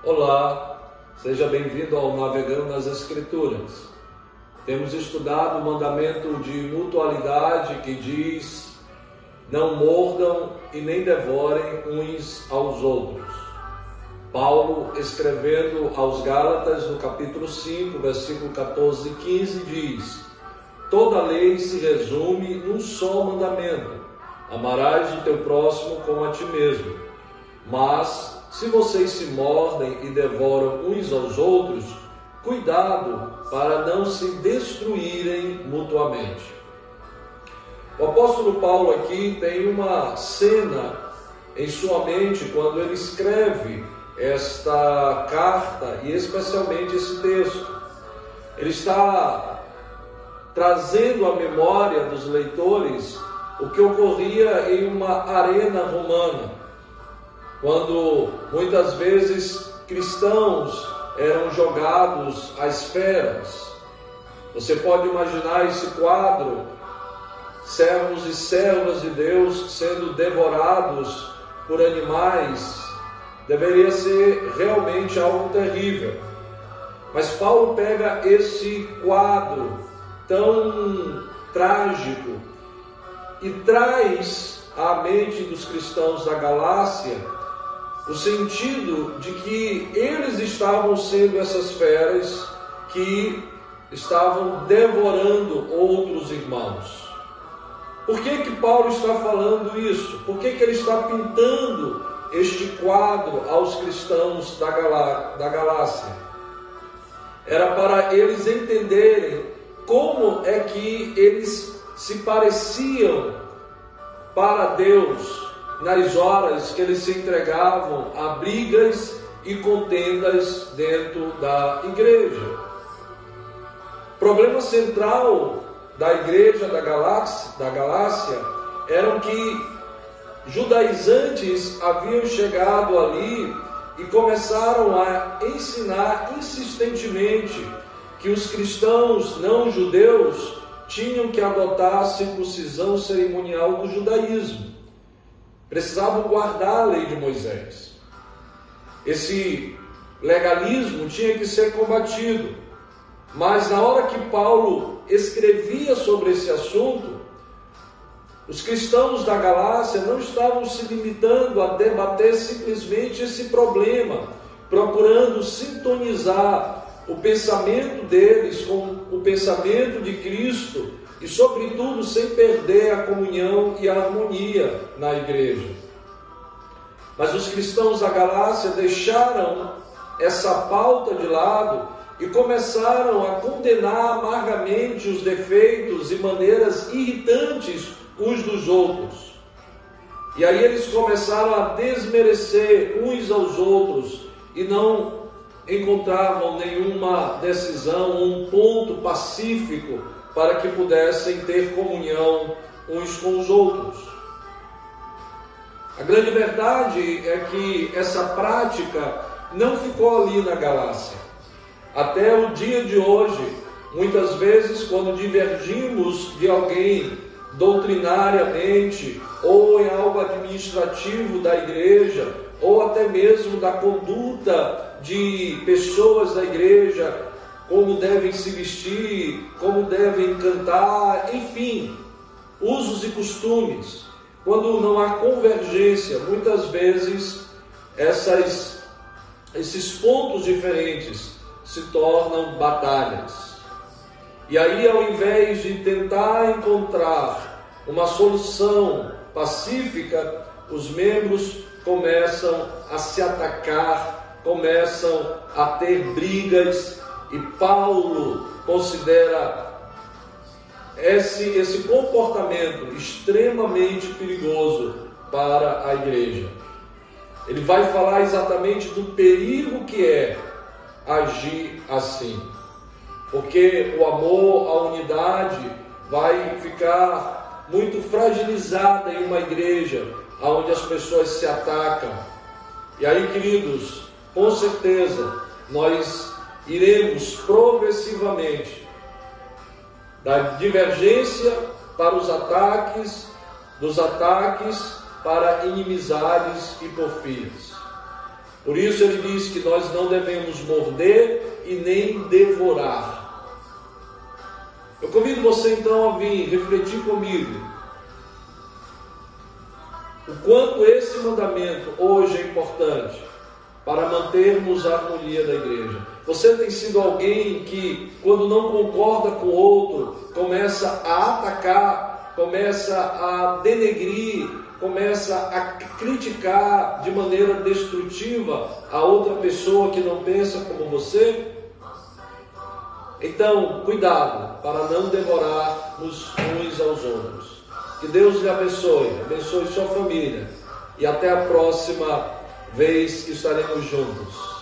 Olá, seja bem-vindo ao Navegando nas Escrituras. Temos estudado o mandamento de mutualidade que diz: não mordam e nem devorem uns aos outros. Paulo, escrevendo aos Gálatas, no capítulo 5, versículo 14 e 15, diz: toda lei se resume num só mandamento: amarás o teu próximo como a ti mesmo. Mas, se vocês se mordem e devoram uns aos outros, cuidado para não se destruírem mutuamente. O apóstolo Paulo aqui tem uma cena em sua mente quando ele escreve esta carta e especialmente esse texto. Ele está trazendo à memória dos leitores o que ocorria em uma arena romana, quando muitas vezes cristãos eram jogados às feras. Você pode imaginar esse quadro: servos e servas de Deus sendo devorados por animais. Deveria ser realmente algo terrível. Mas Paulo pega esse quadro tão trágico e traz à mente dos cristãos da Galácia o sentido de que eles estavam sendo essas feras que estavam devorando outros irmãos. Por que Paulo está falando isso? Por que ele está pintando este quadro aos cristãos da Galácia? Era para eles entenderem como é que eles se pareciam para Deus nas horas que eles se entregavam a brigas e contendas dentro da igreja. O problema central da igreja da Galácia era que judaizantes haviam chegado ali e começaram a ensinar insistentemente que os cristãos não judeus tinham que adotar a circuncisão cerimonial do judaísmo. Precisavam guardar a lei de Moisés. Esse legalismo tinha que ser combatido. Mas na hora que Paulo escrevia sobre esse assunto, os cristãos da Galácia não estavam se limitando a debater simplesmente esse problema, procurando sintonizar o pensamento deles com o pensamento de Cristo e, sobretudo, sem perder a comunhão e a harmonia na igreja. Mas os cristãos da Galácia deixaram essa pauta de lado e começaram a condenar amargamente os defeitos e maneiras irritantes uns dos outros. E aí eles começaram a desmerecer uns aos outros e não encontravam nenhuma decisão, um ponto pacífico para que pudessem ter comunhão uns com os outros. A grande verdade é que essa prática não ficou ali na Galácia. Até o dia de hoje, muitas vezes, quando divergimos de alguém doutrinariamente, ou em algo administrativo da igreja, ou até mesmo da conduta de pessoas da igreja, como devem se vestir, como devem cantar, enfim, usos e costumes. Quando não há convergência, muitas vezes esses pontos diferentes se tornam batalhas. E aí, ao invés de tentar encontrar uma solução pacífica, os membros começam a se atacar, começam a ter brigas, e Paulo considera esse comportamento extremamente perigoso para a igreja. Ele vai falar exatamente do perigo que é agir assim, porque o amor, a unidade vai ficar muito fragilizada em uma igreja onde as pessoas se atacam. E aí, queridos, com certeza nós iremos progressivamente da divergência para os ataques, dos ataques para inimizades e porfias. Por isso ele diz que nós não devemos morder e nem devorar. Eu convido você então a vir refletir comigo o quanto esse mandamento hoje é importante para mantermos a harmonia da igreja. Você tem sido alguém que, quando não concorda com o outro, começa a atacar, começa a denegrir, começa a criticar de maneira destrutiva a outra pessoa que não pensa como você? Então, cuidado para não devorarmos uns aos outros. Que Deus lhe abençoe sua família e até a próxima vez que estaremos juntos.